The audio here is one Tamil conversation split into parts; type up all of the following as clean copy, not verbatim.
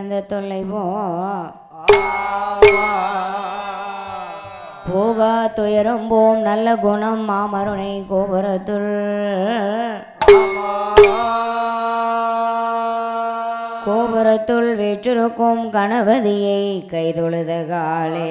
பிறந்த தொல்லை போகா துயரம் போம் நல்ல குணம் மாமருணை கோபுரத்துள் வீற்றிருக்கும் கணபதியை கைதொழுத காலே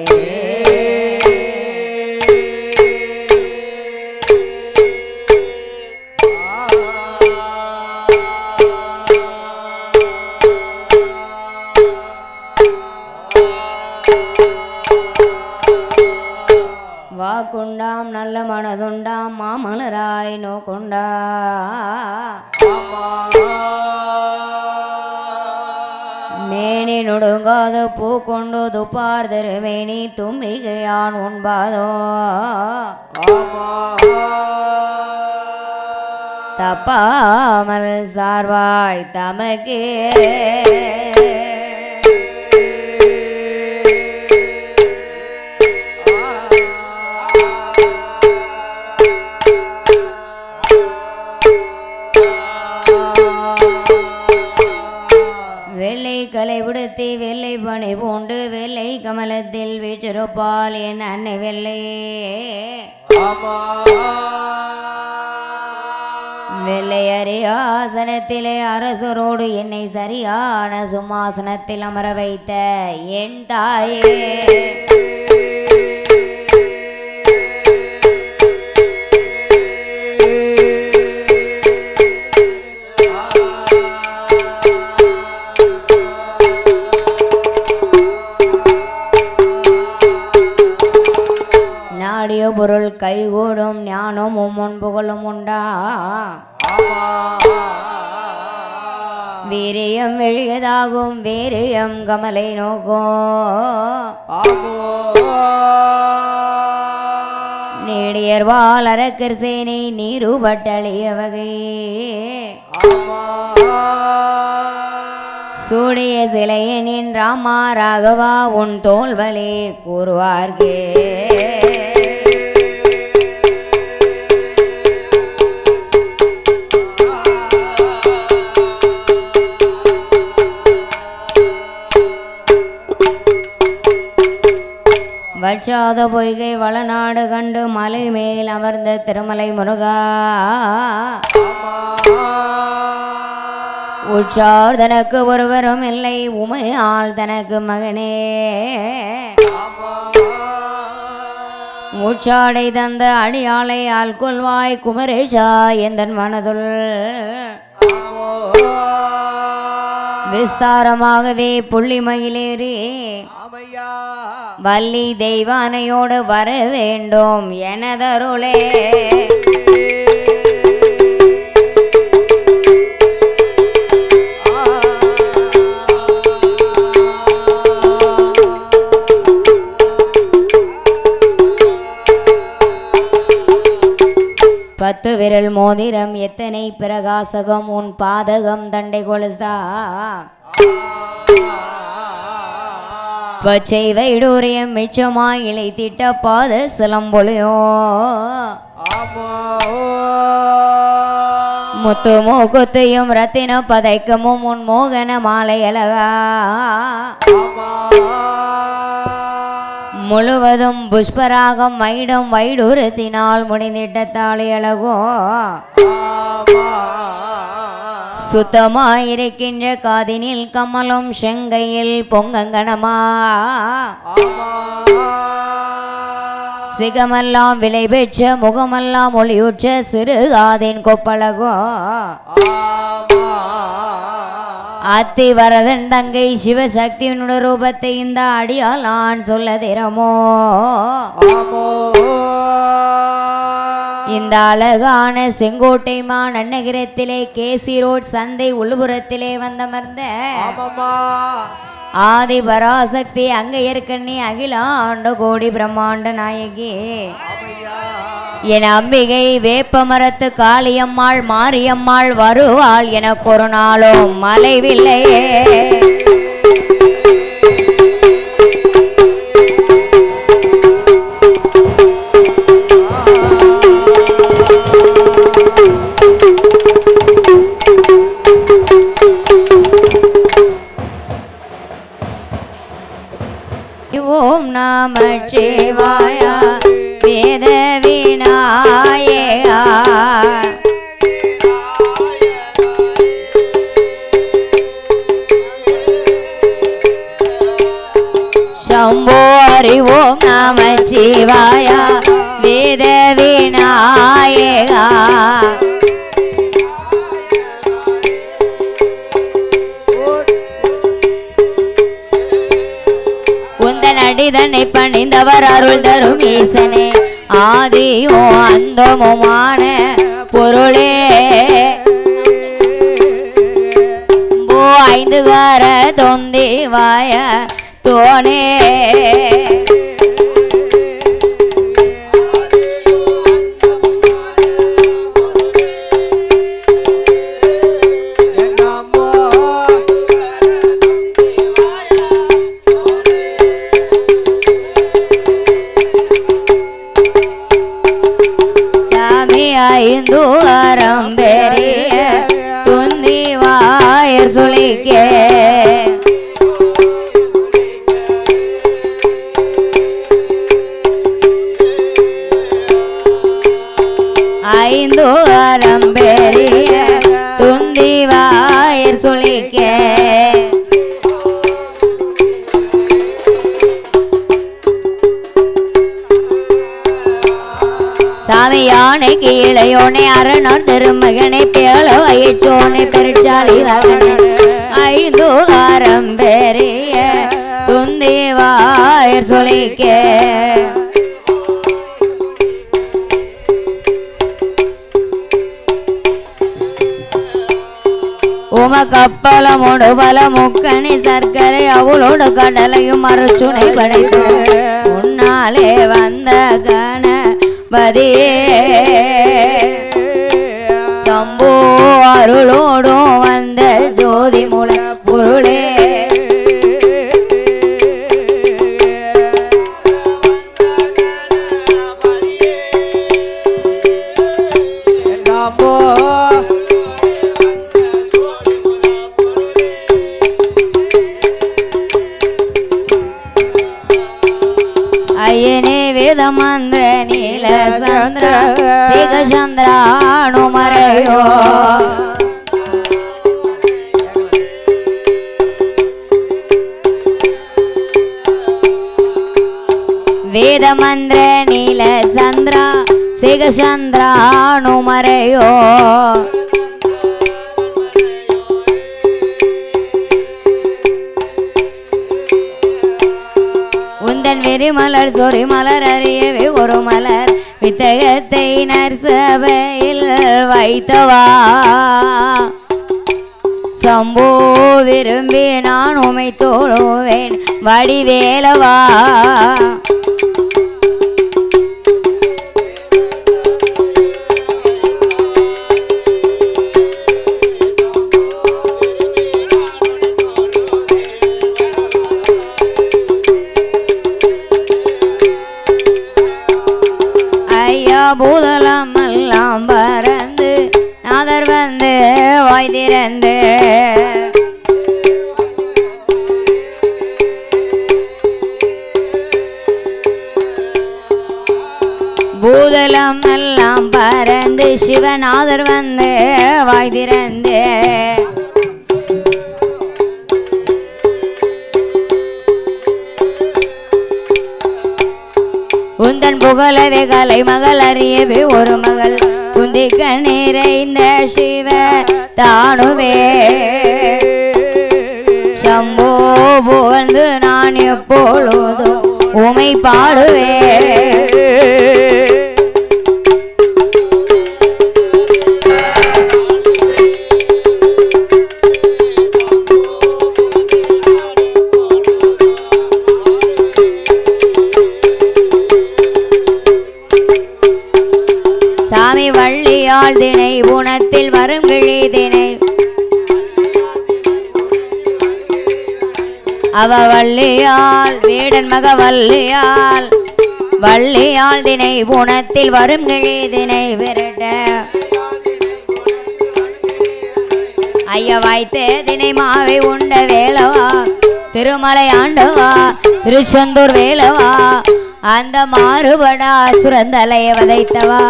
வாக்குண்டாம் நல்ல மனதுண்டாம் மாமலராய் நோக்குண்டா மேனி நுடுங்காத பூ கொண்டு துப்பார் திருமேனி தும்பிகையான் உண்பாதோ தப்பாமல் சார்வாய் தமக்கே கலை விடுத்தி வெள்ளை பனை பூண்டு வெள்ளை கமலத்தில் வீற்றிருப்பால் என் அன்னை வெள்ளை வெள்ளை அரியாசனத்திலே அரசரோடு என்னை சரியான சும்மாசனத்தில் அமர வைத்த என் தாயே பொருள் கைகூடும் ஞானமும் முன்புகளும் உண்டா வீரியம் வெளியதாகும் வீரியம் கமலை நோக்கும் நீடியர்வால் அரக்கர் சேனை நீருபட்டளிய வகை சூடிய சிலையனின் ராமா ராகவா உன் தோல்வலே கூறுவார்கே வற்றாத பொய்கை வளநாடு கண்டு மலை மேல் அமர்ந்த திருமலை முருகா உற்றார் தனக்கு ஒருவரும் இல்லை உமையால் தனக்கு மகனே மூச்சாடை தந்த அடியாளை ஆள் கொள்வாய் குமரேஷா எந்தன் மனதுள் விஸ்தாரமாகவே புள்ளிமயிலேறி வள்ளி தெய்வானையோடு வர வேண்டும் எனதருளே பத்து விரல் மோதிரம் எத்தனை பிரகாசகம் உன் பாதகம் தண்டை கொலுசா பச்சை வைடூரியம் மிச்சமாய் இலை திட்ட பாத சிலம்பொழியோ முத்து மூக்குத்தையும் ரத்தின பதைக்கமும் உன் மோகன மாலை அழகா முழுவதும் புஷ்பராகம் வைடம் வைடூரத்தினால் முடிந்திட்ட தாளி அழகோ சுத்தமாயிருக்கின்ற காதினில் கமலும் செங்கையில் பொங்கங்கணமா சிகமெல்லாம் விலை பெற்ற முகமெல்லாம் ஒளியுற்ற சிறு காதின் கொப்பழகோ அத்தி வரதன் தங்கை சிவசக்தியினுடைய ரூபத்தை இந்த அடியால் நான் சொல்ல திறமோ இந்த அழகான செங்கோட்டை மாநகரத்திலே கேசி ரோட் சந்தை உள்புறத்திலே வந்தமர்ந்த ஆதி பராசக்தி அங்கையர்கண்ணி அகிலாண்ட கோடி பிரம்மாண்ட நாயகி என் அம்பிகை வேப்ப மரத்து காளியம்மாள் மாரியம்மாள் வருவாள் எனக்கு ஒரு நாளும் மலைவில்லையே ஓம் நம சிவாய வேத விநாயகா शंभो हरि ओम नमः शिवाय वेद विनायका உந்தன் அடிதனை பணிந்தவர் அருள் தரும் ஈசனே ஆதியோ அந்தமுமான பொருளே போ ஐந்து கர தொந்திவாய தோனே சாமி ஐந்து அறம் பெரிய துந்தி வாயர் சுளிக்கே ஐந்து அறம் பெரிய துந்தி வாயர் சுளிக்கே சாமி யானைக்கு இளையோனை அரணன் திருமகனை பேள வயிற்றோனை பெருச்சாலி வகனை ஐந்து அறம் பெரிய துந்தி வாயர் சுளிக்கே உம கப்பலமோடு பல முக்கணி சர்க்கரை அவளோடு கடலையும் மறுச்சுனை படைத்து உன்னாலே வந்த கணபதியே சம்போ அருளோடும் வந்த ஜோதி மூல பொருளே ஐயனே வேதமந்திர நீல சந்திர சிகசந்திராணு மறையோ வேதமந்திர நீல சந்திர சிகசந்திராணு மறையோ உந்தன் வெறிமலர் சொறி மலர் அறியவே ஒரு மலர் வித்தகத்தை நற்சபையில் வைத்தவா சம்போ விரும்பி நான் உமை தோழுவேன் வடிவேலவா பூதலம் எல்லாம் பறந்து நாதர் வந்து வாய் திறந்து பூதலம் எல்லாம் பறந்து சிவநாதர் வந்து வாய் திறந்து உந்தன் புகழவே கலை மகள் அறியவே ஒரு மகள் குந்திக்க நிறைந்த சிவ தானுவே சம்போ புகழ்ந்து நான் எப்பொழுதும் உமை பாடுவே சாமி வள்ளியாள் தினை குணத்தில் வரும் கிழி தினை அவ வள்ளியாள் வீடன் மக வள்ளியாள் வள்ளியாள் தினை குணத்தில் வரும் கிழி தினை விரட்ட ஐயா வாய்த்த தினை மாவை உண்ட வேளவா திருமலை ஆண்டவா திருச்செந்தூர் வேலவா அந்த மாறுபடா சுரந்தலைய வதைத்தவா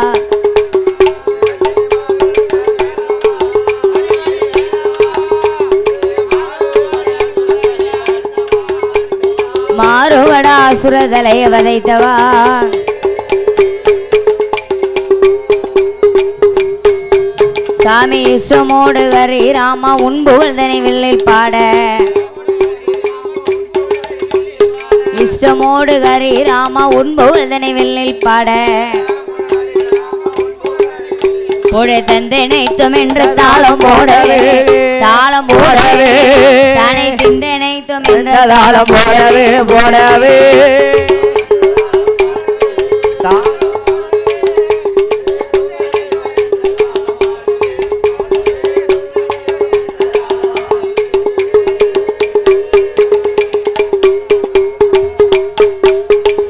மாறுபடா சுரதலைய வதைத்தவா சாமி இஷ்டமோடு ஹரி ராமா உன்புகழ்தனை வில்லில் பாட இஷ்டமோடு ஹரி ராமா உன்புகழ்தனை வில்லில் பாட போட தந்தனைத்தும் என்று தாளம் போடவே தாளம் போடவே தனை திந்தனைத்தும் என்ற தாளம் போடவே போடவே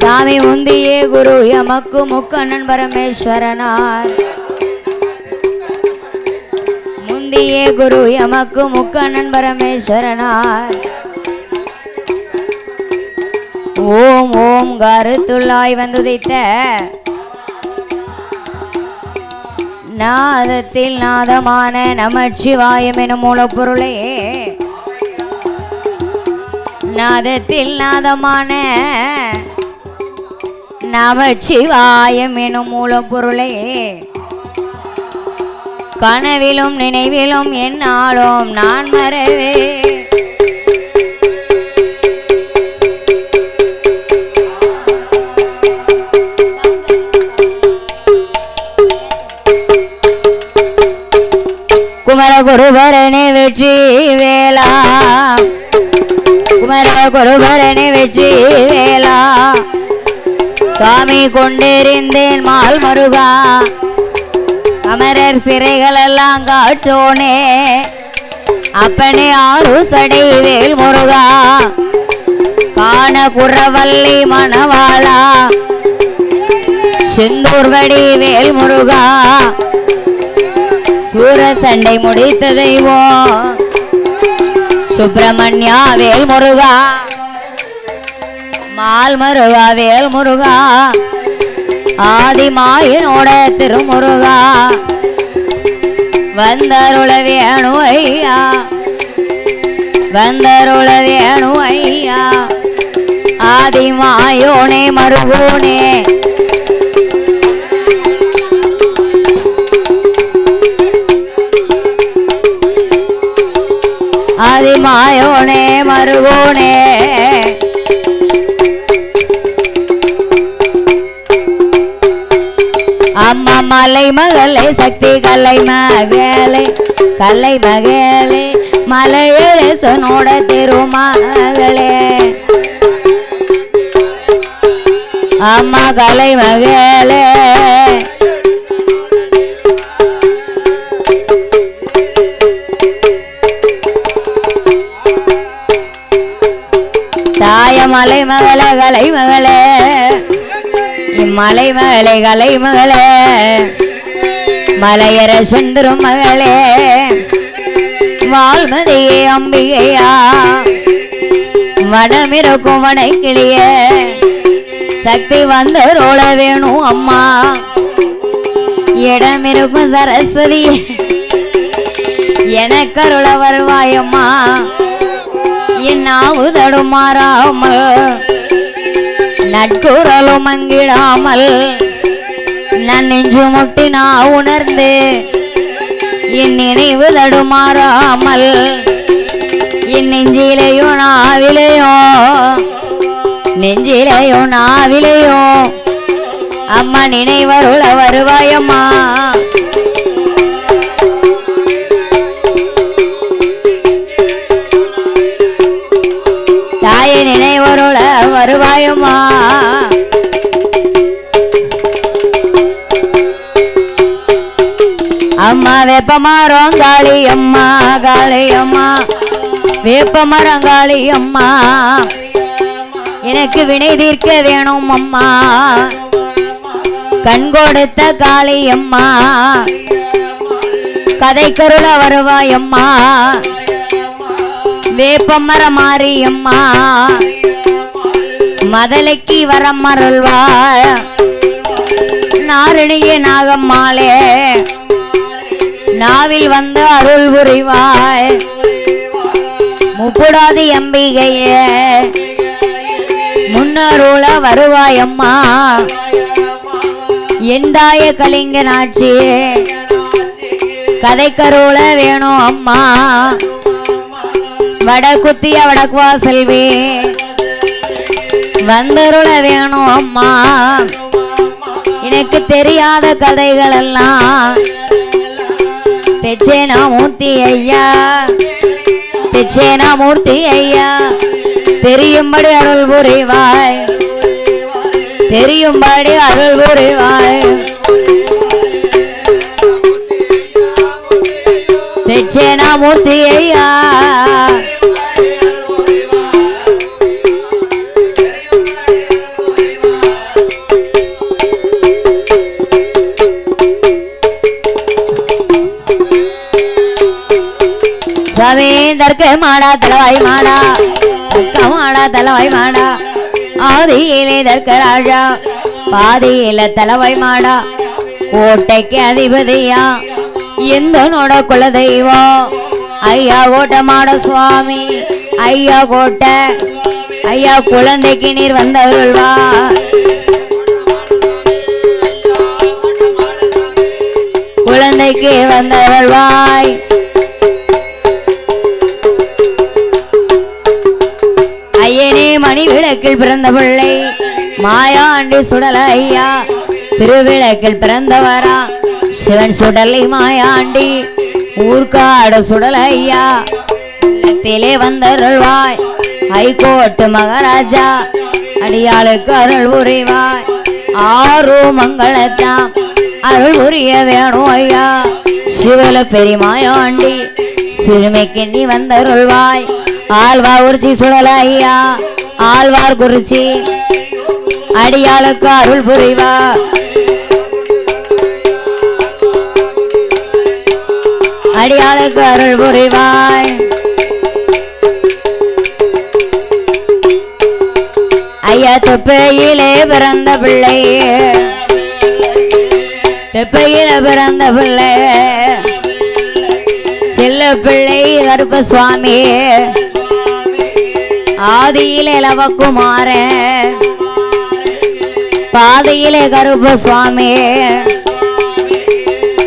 சாமி முந்தியே குரு எமக்கு முக்கண்ணன் பரமேஸ்வரனார் முந்தியே குரு எமக்கு முக்கண்ணன் பரமேஸ்வரனார் ஓம் ஓம் கருத்துள்ளாய் வந்துதைத்த நாதத்தில் நாதமான நமச்சிவாயம் எனும் மூலப்பொருளே நாதத்தில் நாதமான நமச்சிவாயம் எனும் மூலப்பொருளே கனவிலும் நினைவிலும் என்னாலும் நான் மறவே குமரகுருபரனே வெற்றி வேலா குமரகுருபரனே வெற்றி வேலா சாமி கொண்டிருந்தேன் மால் மருகா அமரர் சிறைகள் எல்லாம் காட்சோனே அப்பனே ஆறு சடை வேல் முருகா காண குறவல்லி மணவாளா செந்தூர்வடி வேல் முருகா சூர சண்டை முடித்த தெய்வம் சுப்பிரமணியா வேல் முருகா மால் மருகா வேல் முருகா ஆதிமாயனோட திருமுருகா வந்தருள வேணு ஐயா வந்தருள வேணு ஐயா ஆதிமாயோனே மருகோனே ஆதிமாயோனே மருகோனே அம்மா மலை மகளே சக்தி கலை மகளே கலை மகளே மலையரசனோட திருமகளே அம்மா கலை மகளே தாய மலை மகளே கலை மகளே மலை மகளே கலை மகளே மலையர சென்றும் மகளே வால்மதியே அம்பிகையா வனமிருக்கும் வனைக்கிளியே சக்தி வந்தரோட வேணும் அம்மா இடமிருக்கும் சரஸ்வதி எனக்கருள வருவாயம்மா என் நாவு தடுமாறாமல் நட்குரலும் மங்கிடாமல் நான் நெஞ்சு முட்டி நான் உணர்ந்து என் நினைவு தடுமாறாமல் என் நெஞ்சிலையோ நாவிலையோ நெஞ்சிலையோ நாவிலையோ அம்மா நினைவருள வருவாயம்மா தாயை நினைவருள வருவாயம்மா அம்மா வேப்பமரம் காளி அம்மா காளி அம்மா வேப்பமரம் காளி அம்மா எனக்கு வினை தீர்க்க வேணும் அம்மா கண் கொடுத்த காளி அம்மா கதை கருள வருவாயம்மா வேப்பமர மாரியம்மா மதலைக்கு வரம் அருள்வாய் நாரணிய நாகம்மாளே நாவில் வந்து அருள் புரிவாய் முப்புடாதி அம்பிகையே முன்னருள வருவாயம்மா எந்தாய கலிங்கனாட்சி கதைக்கருள வேணும் அம்மா வடக்குத்திய வடக்குவா செல்வி வந்தருள வேணும் அம்மா எனக்கு தெரியாத கதைகள் எல்லாம் தெச்சேனாமூர்த்தி ஐயா தெச்சேனாமூர்த்தி ஐயா தெரியும்படி அருள் புரிவாய் தெரியும்படி அருள் புரிவாய் தெச்சேனாமூர்த்தி ஐயா சவேந்தர்க்கு மாடா தலவாய் மாடா மாடா தலவாய் மாடா ஆதியிலே தர்க்க ராஜா பாதியில தலவாய் மாடா கோட்டைக்கு அதிபதியா எந்தனோட குல தெய்வம் ஐயா கோட்டை மாட சுவாமி ஐயா கோட்டை ஐயா குழந்தைக்கு நீர் வந்தருள்வா குழந்தைக்கு வந்தருள்வாய் ஐயனே மணி விளக்கில் பிறந்த பிள்ளை மாயாண்டி சுடல ஐயா திருவிளக்கில் பிறந்தவரா சிவன் சுடலை மாயாண்டி ஊர்காடு சுடல ஐயா இல்லத்திலே வந்தருள்வாய் ஹைகோர்ட்டு மகாராஜா அடியாளுக்கு அருள் புரிவாய் ஆறு மங்களத்தாம் அருள் புரிய வேணும் ஐயா சிவல பெரியமாயாண்டி சிறுமைக்கு நீ வந்தருள்வாய் ஆழ்வார் குறிச்சி சுடல ஐயா ஆழ்வார் குறிச்சி அடியாளுக்கு அருள் புரிவா அடியாளுக்கு அருள் புரிவாய் ஐயா தொப்பையிலே பிறந்த பிள்ளை தொப்பையில பிறந்த பிள்ளை செல்ல பிள்ளை கருப்ப சுவாமி ஆதியிலே லவக்குமாரன் பாதையிலே கருப்ப சுவாமி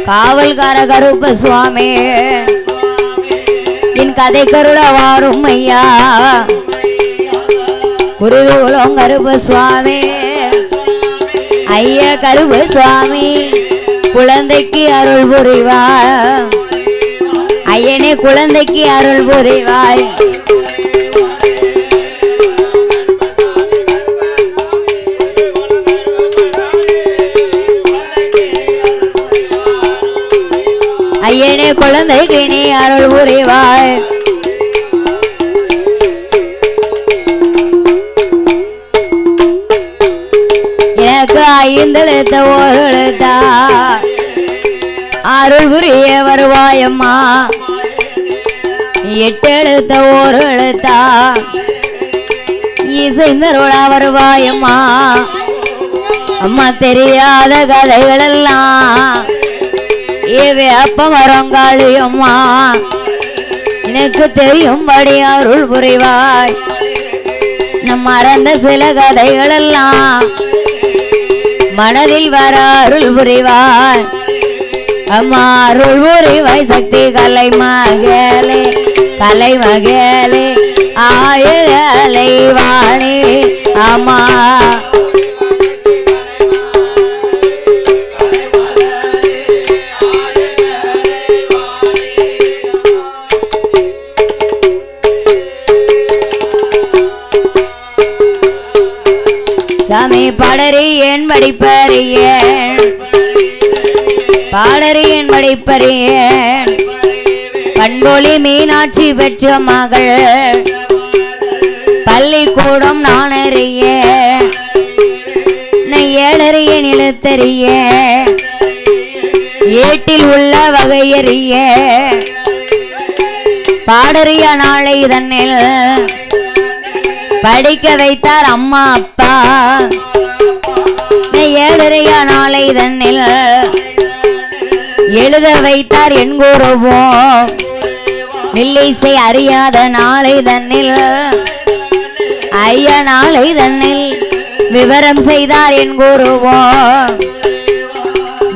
காவல்கார கருப்ப சுவாமி என் கதை கருள வாரும் ஐயா குருகுலம் கருப்ப சுவாமி ஐயா கருப்ப சுவாமி குழந்தைக்கு அருள் புரிவாய் ஐயனே குழந்தைக்கு அருள் புரிவாய் ஐயனே குழந்தைக்கு நீ அருள் புரிவாய் எனக்கு 5 எழுத்த ஒரு எழுத்தா அருள் புரிய வருவாயம்மா 8 எழுத்த ஒரு எழுத்தா இசைந்தருளா வருவாயம்மா அம்மா தெரியாத கதைகள் எல்லாம் ஏவே அப்ப வரங்காளியம்மா எனக்கு தெரியும்படி அருள் புரிவாய் நம் மறந்த சில கதைகள் எல்லாம் மனதில் வர அருள் புரிவாய் அம்மா அருள் புரிவாய் சக்தி கலை மகளே ஆயலை வாணி அம்மா சாமி பாடறியேன் படிப்பறியேன் பாடறியேன் படிப்பறியேன் பண்பொழி மீனாட்சி பெற்ற மகள் பள்ளிக்கூடம் நான் அறியேன் ஏழறியேன் இழுத்தறியேன் ஏட்டில் உள்ள வகையறிய பாடறிய நாளை தன்னில் படிக்க வைத்தார் அம்மா அப்பா 7:30 நாளை தன்னில் எழுத வைத்தார் என் குருவோ வில்லிசை அறியாத நாளை தன்னில் ஐயா நாளை தன்னில் விவரம் செய்தார் என் குருவோ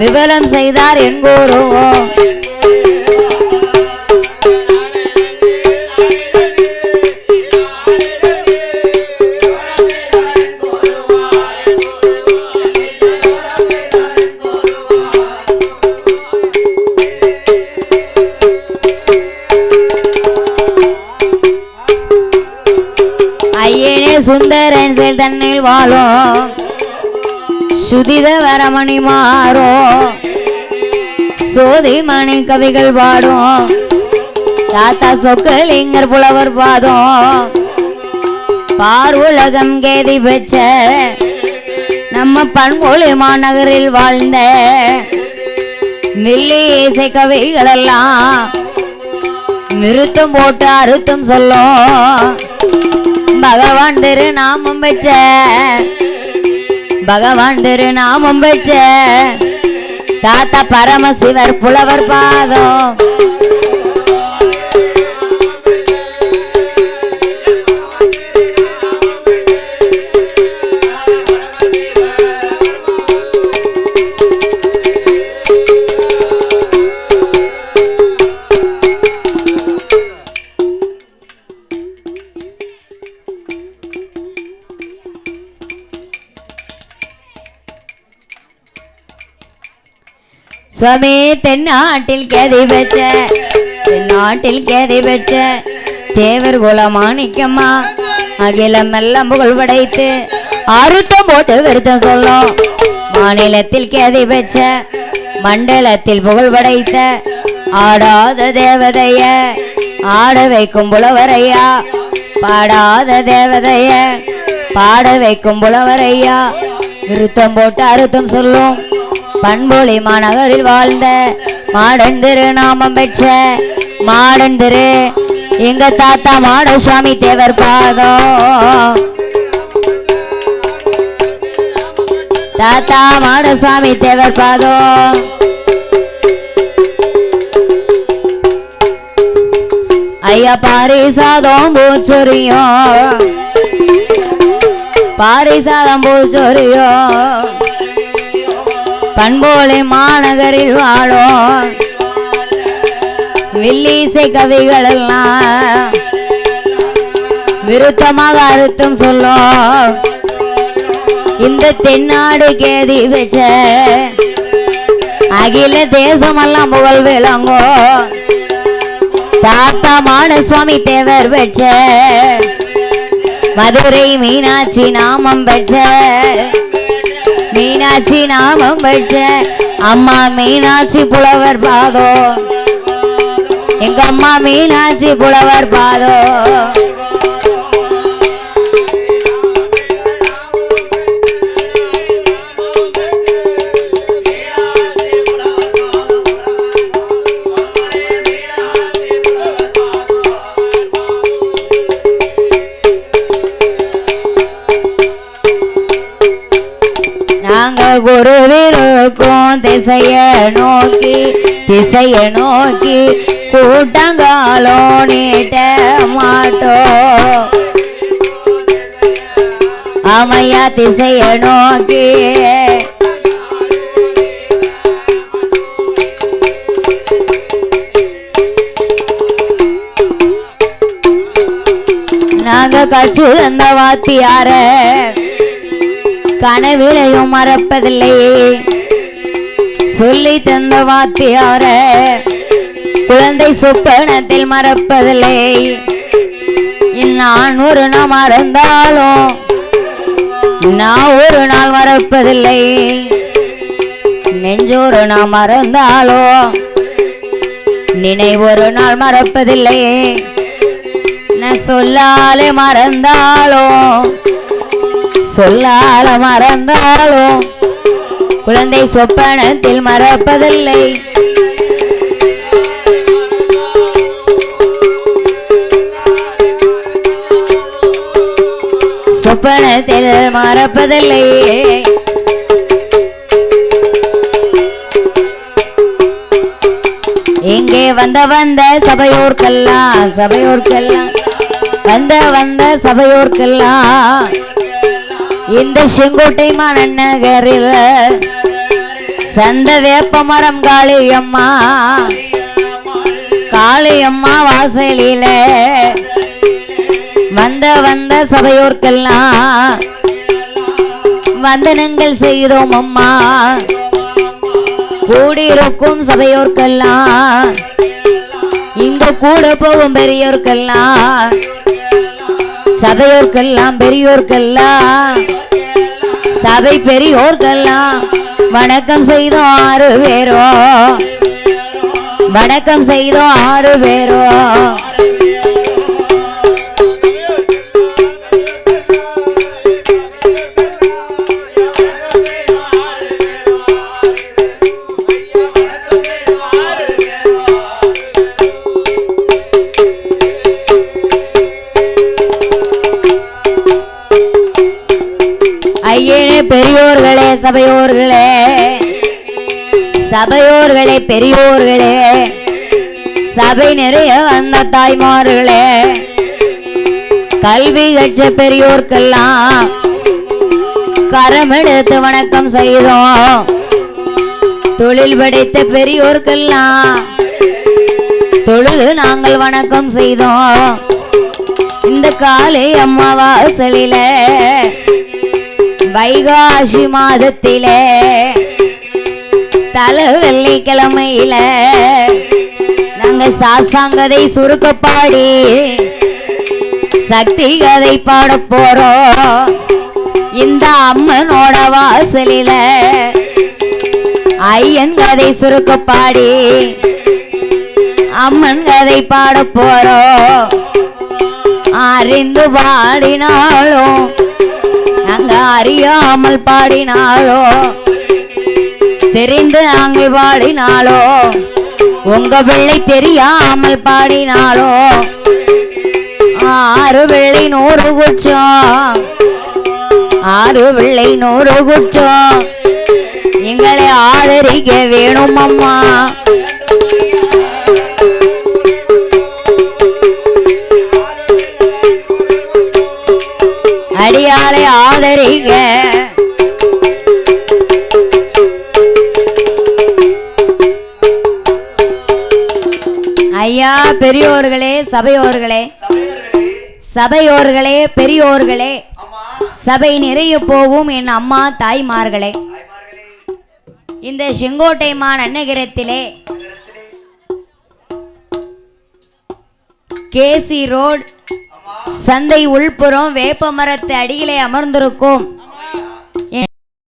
விவரம் செய்தார் என் குருவோ ஐயனே சுந்தரன் செல் தன்னில் வாழும் சுதித வரமணி மாறோ சோதி மணி கவிகள் பாடும் தாத்தா சொக்கலிங்கர் புலவர் பாதம் பார் உலகம் கேதி பெற்ற நம்ம பண்பொழி மாநகரில் வாழ்ந்த மில்லி இசை கவிகள் எல்லாம் நிறுத்தம் போட்டு அறுத்தம் சொல்லும் பகவான் திரு நாமம் பெற்ற பகவான் திரு நாமம் பெற்ற தாத்தா பரமசிவர் புலவர் பாதம் சுவாமி தென்னாட்டில் கேதி வச்ச தென்னாட்டில் கேதி வச்ச தேவர் குலமாணிக்கம்மா அகிலம் எல்லாம் புகழ் படைத்து அறுத்தம் போட்டு விருத்தம் சொல்லும் மாநிலத்தில் கேதி வச்ச மண்டலத்தில் புகழ் படைத்த ஆடாத தேவதைய ஆட வைக்கும் புலவரையா பாடாத தேவதைய பாட வைக்கும் புலவரையா விருத்தம் போட்டு அறுத்தம் சொல்லும் பண்பொழி மாநகரில் வாழ்ந்த மாடன் திரு நாமம் பெற்ற மாடன் திரு எங்க தாத்தா மாட சுவாமி தேவர் பாதம் தாத்தா மாட சுவாமி தேவர் பாதம் ஐயா பாரிசாதம் பூச்சொரியும் பாரிசாதம் பூச்சொரியும் பண்பொழி மாநகரில் வாழும் வில்லிசை கவிகள் எல்லாம் விருத்தமாக அறுத்தம் சொல்லும் இந்த தென்னாடு கேதி வச்ச அகில தேசமெல்லாம் புகழ் விளங்கோ தாத்தா மான சுவாமி தேவர் பெற்ற மதுரை மீனாட்சி நாமம் பெற்ற மீனாட்சி நாமம் பெற்ற அம்மா மீனாட்சி புலவர் பாதோ எங்க அம்மா மீனாட்சி புலவர் பாதோ நாங்க குருவிருக்கும் திசைய நோக்கி கூட்டங்காலோ நீட்ட மாட்டோம் ஆமையா திசைய நோக்கி நாங்க கட்சி தந்த வாத்தியார கனவிலையும் மறப்பதில்லை சொல்லி தந்த வாத்தியார குழந்தை சொப்பனத்தில் மறப்பதில்லை நான் ஒரு நாள் மறந்தாலும் நான் ஒரு நாள் மறப்பதில்லை நெஞ்சொரு நாள் மறந்தாலும் நினைவொரு நாள் மறப்பதில்லை நான் சொல்லாலே மறந்தாலும் சொல்லால மறந்தாலும் குழந்தை சொப்பனத்தில் மறப்பதில்லை சொப்பனத்தில் மறப்பதில்லை. இங்கே வந்த சபையோர்க்கெல்லாம் வந்த சபையோர்க்கெல்லாம் இந்த செங்கோட்டை மாநகரில் சந்த வேப்பமரம் காளியம்மா வாசலில வந்த சபையோர்க்கெல்லாம் வந்தனங்கள் செய்தோம் அம்மா. கூடியிருக்கும் சபையோர்க்கெல்லாம் இங்கு கூட போகும் பெரியோர்க்கெல்லாம் பெரியோர்க்கெல்லாம் சபை பெரியோர்க்கெல்லாம் வணக்கம் செய்தோம் 6 பேரோ. வணக்கம் செய்தோம் 6 பேரோ. ஐயனே பெரியோர்களே சபையோர்களே பெரியோர்களே சபை நிறைய வந்த தாய்மார்களே கல்வி கற்ற பெரியோர்க்கெல்லாம் கரமெடுத்து வணக்கம் செய்தோம். தொழில் படைத்த பெரியோர்க்கெல்லாம் தொழில் நாங்கள் வணக்கம் செய்தோம். இந்த காலை அம்மாவாசலில வைகாசி மாதத்திலே தல வெள்ளிக்கிழமையில நாங்க சாசாங்கதை சுருக்க பாடி சக்தி கதை பாட போறோம். இந்த அம்மனோட வாசலில ஐயன் கதை சுருக்க பாடி அம்மன் கதை பாட போறோம். அறிந்து பாடினாலும் நாங்க அறியாமல் பாடினாலோ தெரிந்து நாங்கள் பாடினாலோ உங்க பிள்ளை தெரியாமல் பாடினாலோ 6 பிள்ளை 100 குச்சம் 6 பிள்ளை 100 குச்சம் எங்களை ஆதரிக்க வேணும் அம்மா. அடியாளை ஆதரிக்க ஐயா பெரியோர்களே சபையோர்களே பெரியோர்களே சபை நிறைய போகும் என் அம்மா தாய்மார்களே இந்த செங்கோட்டை மாநகரத்திலே கேசி ரோடு சந்தை உள்புறம் வேப்பமரத்து அடியிலே அமர்ந்திருக்கும்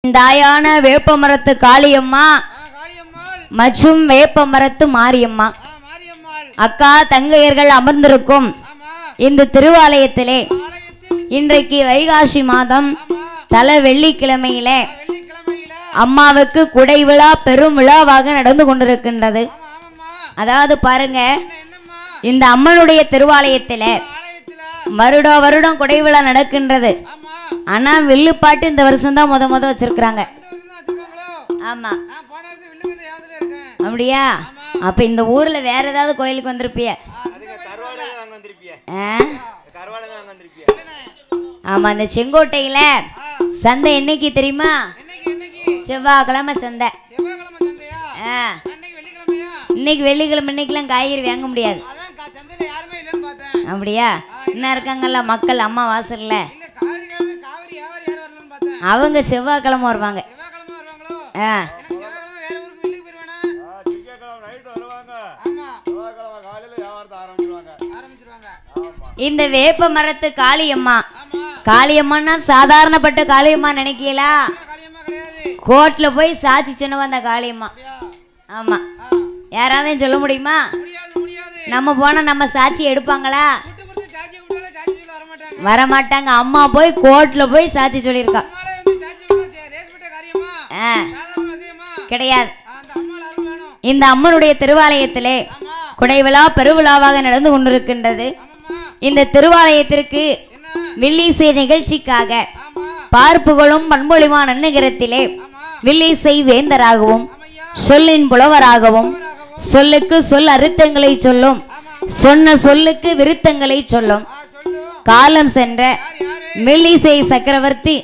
தாயான வேப்பமரத்து காளியம்மா மற்றும் வேப்பமரத்து மாரியம்மா அக்கா தங்கையர்கள் அமர்ந்திருக்கும் இந்த திருவாலயத்திலே இன்றைக்கு வைகாசி மாதம் தல வெள்ளிக்கிழமையிலே அம்மாவுக்கு குடை விழா பெரும் விழாவாக நடந்து கொண்டிருக்கின்றது. அதாவது பாருங்க, இந்த அம்மனுடைய திருவாலயத்திலே வருடம் குடை விழா நடக்கின்றது. ஆனா வில்லுப்பாட்டு இந்த வருஷம் தான் முத வச்சிருக்கிறாங்க. ஆமா, அப்படியா? அப்ப இந்த ஊர்ல வேற ஏதாவது கோயிலுக்கு வந்திருப்பிய? ஆமா, இந்த செங்கோட்டையில சந்தை என்னைக்கு தெரியுமா? செவ்வாய்க்கிழமை சந்தை. இன்னைக்கு வெள்ளிக்கிழமை. இன்னைக்கெல்லாம் காய்கறி வாங்க முடியாது. அப்படியா? என்ன இருக்காங்கல்ல மக்கள் அம்மா வாசல்ல, அவங்க செவ்வாய்க்கிழமை வருவாங்க. இந்த வேப்ப மரத்து காளியம்மா சாதாரணப்பட்ட காளியம்மா நினைக்கலா? கோர்ட்ல போய் சாட்சி சொன்னவ அந்த காளியம்மா. ஆமா, யாராவது சொல்ல முடியுமா? நம்ம போனா நம்ம சாட்சி எடுப்பாங்களா? வரமாட்டாங்க. அம்மா போய் கோர்ட்ல போய் சாட்சி சொல்லியிருக்கா. கிடையாது. இந்த அம்மனுடைய திருவாலயத்திலே குடை விழா பெருவிழாவாக நடந்து கொண்டிருக்கின்றது. இந்த திருவாலயத்திற்கு வில்லிசை நிகழ்ச்சிக்காக பார்ப்புகளும் பண்பொழிமா நன்னகரத்திலே வில்லிசை வேந்தராகவும் சொல்லின் புலவராகவும் சொல்லுக்கு சொல் அர்த்தங்களை சொல்லும் சொன்ன சொல்லுக்கு விருத்தங்களை சொல்லும் காலம் சென்ற வில்லிசை சக்கரவர்த்தி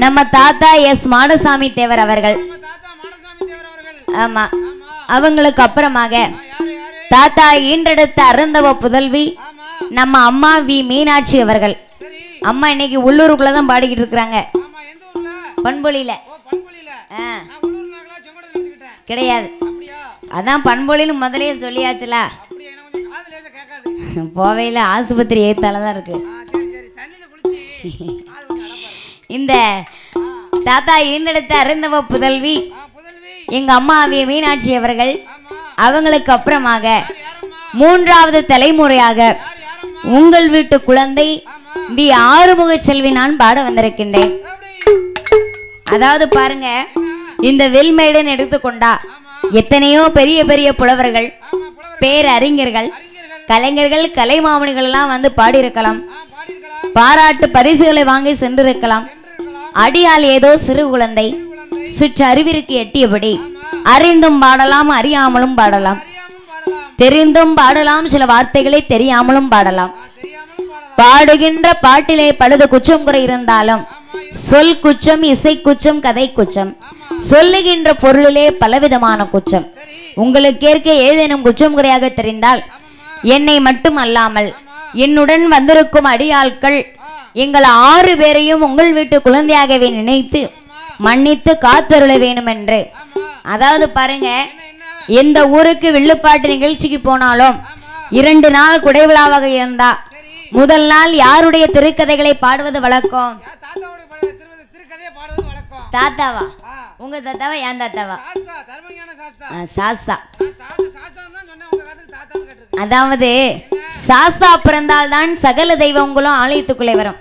நம்ம தாத்தா எஸ் மாடசாமி தேவர் அவர்கள். ஆமா, அவங்களுக்கு அப்புறமாக தாத்தா ஈன்றெடுத்த அருந்தவ புதல்வி நம்ம அம்மா வி மீனாட்சி அவர்கள். அம்மா இன்னைக்கு உள்ளூருக்குள்ளதான் பாடிக்கிட்டு இருக்கிறாங்க, பண்பொழியில கிடையாது. அதான் பண்பொழின்னு முதலே சொல்லியாச்சுல, போவையில ஆஸ்பத்திரி ஏத்தாலதான் இருக்கு. இந்த தாத்தா ஈன்றெடுத்த அருந்தவ புதல்வி எங்க அம்மா வி மீனாட்சி அவர்கள். அவங்களுக்கு அப்புறமாக மூன்றாவது தலைமுறையாக உங்கள் வீட்டு குழந்தை வி ஆறுமுக செல்வி நான் பாட வந்திருக்கின்றேன். அதாவது பாருங்க, இந்த வெல்மேடன் எடுத்துக்கொண்டா எத்தனையோ பெரிய பெரிய புலவர்கள், பேரறிஞர்கள், கலைஞர்கள், கலைமாமணிகள் எல்லாம் வந்து பாடியிருக்கலாம், பாராட்டு பரிசுகளை வாங்கி சென்றிருக்கலாம். அடியால் ஏதோ சிறு குழந்தை சுற்று அறிவிற்கு எட்டியபடி அறிந்தும் பாடலாம், அறியாமலும் பாடலாம், தெரிந்தும் பாடலாம், சில வார்த்தைகளை தெரியாமலும் பாடலாம். பாடுகின்ற பாட்டிலே பழுது குற்றம் குறை இருந்தாலும் சொல் குற்றம், இசை குற்றம், கதை குற்றம், சொல்லுகின்ற பொருளிலே பலவிதமான குற்றம். உங்களுக்கேற்க ஏதேனும் குற்றம் குறையாக தெரிந்தால் என்னை மட்டும் அல்லாமல் என்னுடன் வந்திருக்கும் அடியாட்கள் எங்கள் 6 பேரையும் உங்கள் வீட்டு குழந்தையாகவே நினைத்து மன்னித்து காத்தருள வேணும் என்று. அதாவது பாருங்க, எந்த ஊருக்கு வில்லுப்பாட்டு நிகழ்ச்சிக்கு போனாலும் 2 நாள் குடைவிழாவாக இருந்தா முதல் நாள் யாருடைய திருக்கதைகளை பாடுவது வழக்கம்? தாத்தாவா? உங்க தாத்தாவா என் தாத்தாவா? சாஸ்தா. அதாவது சாஸ்தா பிறந்தால்தான் சகல தெய்வங்களும் ஆலயத்துக்குள்ளே வரும்.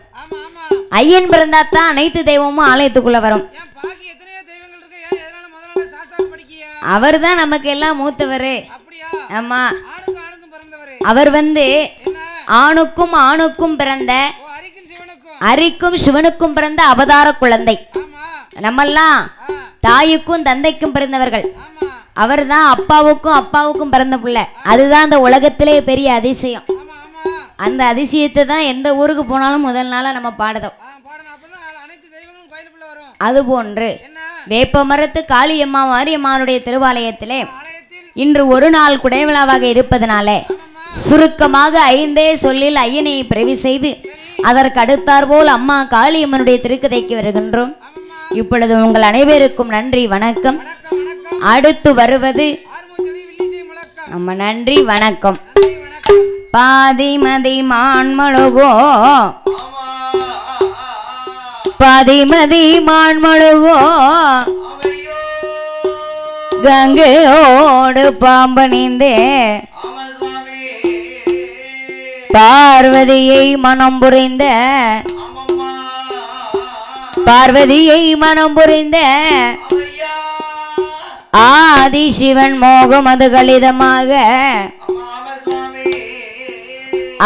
ஐயன் பிறந்தாத்தான் அனைத்து தெய்வமும் ஆலயத்துக்குள்ள வரும். அவர் தான் நமக்கு எல்லாம் மூத்தவர். ஆமா, அவர் வந்து ஆணுக்கும் ஆணுக்கும் பிறந்த, அரிக்கும் சிவனுக்கும் பிறந்த அவதார குழந்தை. நம்மெல்லாம் தாய்க்கும் தந்தைக்கும் பிறந்தவர்கள். அவர் தான் அப்பாவுக்கும் பிறந்த பிள்ளை. அதுதான் அந்த உலகத்திலே பெரிய அதிசயம். அந்த அதிசயத்தை தான் எந்த ஊருக்கு போனாலும் முதல் நாளா நம்ம பாடுதோம். அதுபோன்று வேப்பமரத்து காளியம்மா மாரியம்மானுடைய திருவாலயத்திலே இன்று ஒரு நாள் குடைவிழாவாக இருப்பதனால சுருக்கமாக 5 சொல்லில் ஐயனை பிறவி செய்து அதற்கு அடுத்தாற்போல் அம்மா காளியம்மனுடைய திருக்கதைக்கு வருகின்றோம். இப்பொழுது உங்கள் அனைவருக்கும் நன்றி, வணக்கம். அடுத்து வருவது நம்ம நன்றி வணக்கம். பாதிமதி மான்மழுகோ, பாதிமதி மான்மழுகோ, கங்கையோடு பாம்பணிந்தே பார்வதியை மனம் புரிந்த, பார்வதியை மனம் புரிந்த ஆதி சிவன் மோகம் அது கலிதமாக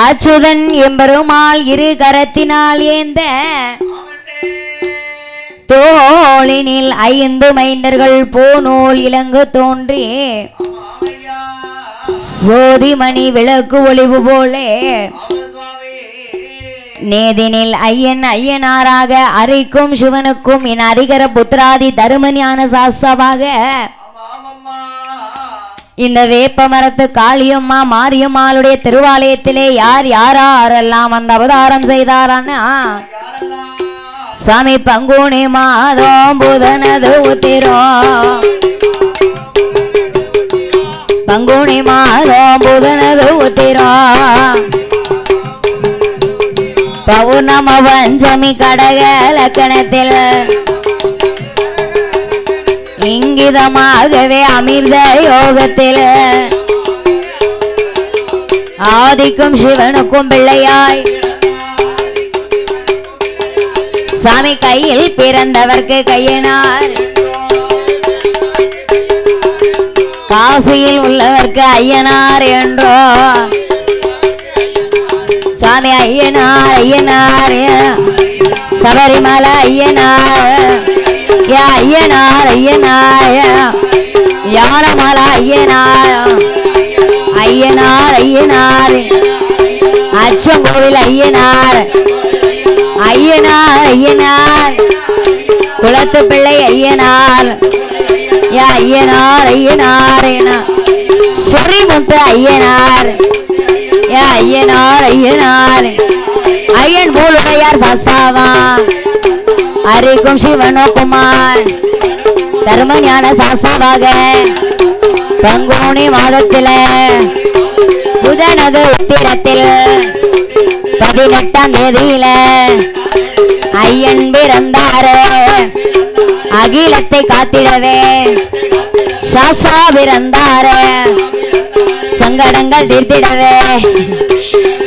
அச்சுதன் எம்பெருமாள் 2 கரத்தினால் ஏந்த தோளினில் 5 மைந்தர்கள் பூநூல் இலங்கு தோன்றி சோதிமணி விளக்கு ஒளிவு போலே நேதினில் ஐயனாராக அரிக்கும் சிவனுக்கும் என் அரிகர புத்திராதி தருமஞான சாஸ்தாவாக இந்த வேப்பமரத்து காளியம்மா மாரியம்மாளுடைய திருவாலயத்திலே யார் யாரெல்லாம் அந்த அவதாரம் செய்தாரான்னா, சாமி பங்குனி மாதம் புதனது உத்திரம், பங்குனி மாதம் புதனது உத்திரம், பௌர்ணம பஞ்சமி கடக லக்கணத்தில் இங்கிதமாகவே அமிர்த யோகத்தில் ஆதிக்கும் சிவனுக்கும் பிள்ளையாய் சாமி கையில் பிறந்தவர்க்கு கையனார், காசியில் உள்ளவர்க்கு ஐயனார் என்றோ சாமி ஐயனார் ஐயனார் சபரிமலை ஐயனார் ஐயனார் ஐயனார் யானமலை ஐயனார் ஐயனார் ஐயனார் அச்சங்கோவில் ஐயனார் ஐயனார் ஐயனார் குளத்து பிள்ளை ஐயனார் ஐயனார் ஐயனார் ஸ்ரீமுத்து ஐயனார் ஐயனார் ஐயனார் ஐயன் மூலுடையார் சாஸ்தாவா அரிக்கும் சிவனோகுமார் தர்மஞான சாஸ்தாவாக பங்குனி மாதத்தில புதனது உத்திரத்தில் 18ஆம் தேதியில ஐயன் பிறந்தாரே அகிலத்தை காத்திடவே சாசா பிறந்தாரே சங்கடங்கள் தீர்த்திடவே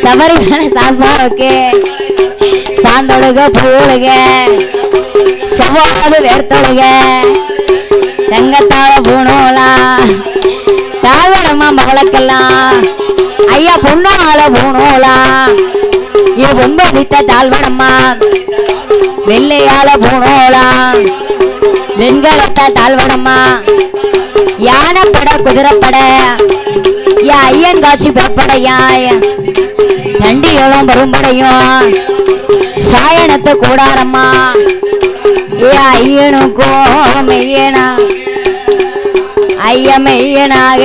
சபரிமலை சாசாவுக்கு சாந்தொழுக பூழுக செவ்வாது வேர்த்தொழுக தங்கத்தால பூணோலா தாழ்வரம்மா மகளுக்கெல்லாம் ஐயா பொண்ணால பூணோலா இது ரொம்ப வித்த தாழ்வரம்மா வெள்ளையால பூணோலா வெண்கலத்த தாழ்வரம்மா யானைப்பட குதிரைப்பட ஐயன் காட்சி பெறப்படையாய் தண்டிகளும் பெரும்படையும் சாயனத்து கூடாரம்மா ஐயனுக்கும் மெய்யனா ஐய மெய்யனாக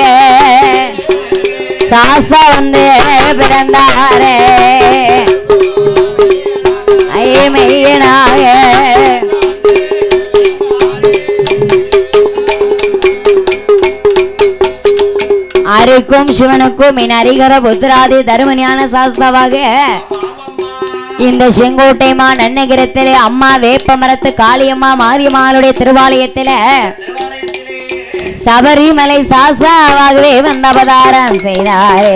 சாசா வந்து பிறந்தாரே ஐய மெய்யனாக அரிக்கும் சிவனுக்கும் என் அரிகர புத்திராதி தர்மஞான சாஸ்தாவாக இந்த செங்கோட்டை மா நன்னகிரத்திலே அம்மா வேப்பமரத்து காளியம்மா மாரியம்மாளுடைய திருவாலயத்தில சபரிமலை சாஸ்தாவாகவே வந்த அவதாரம் செய்தாரே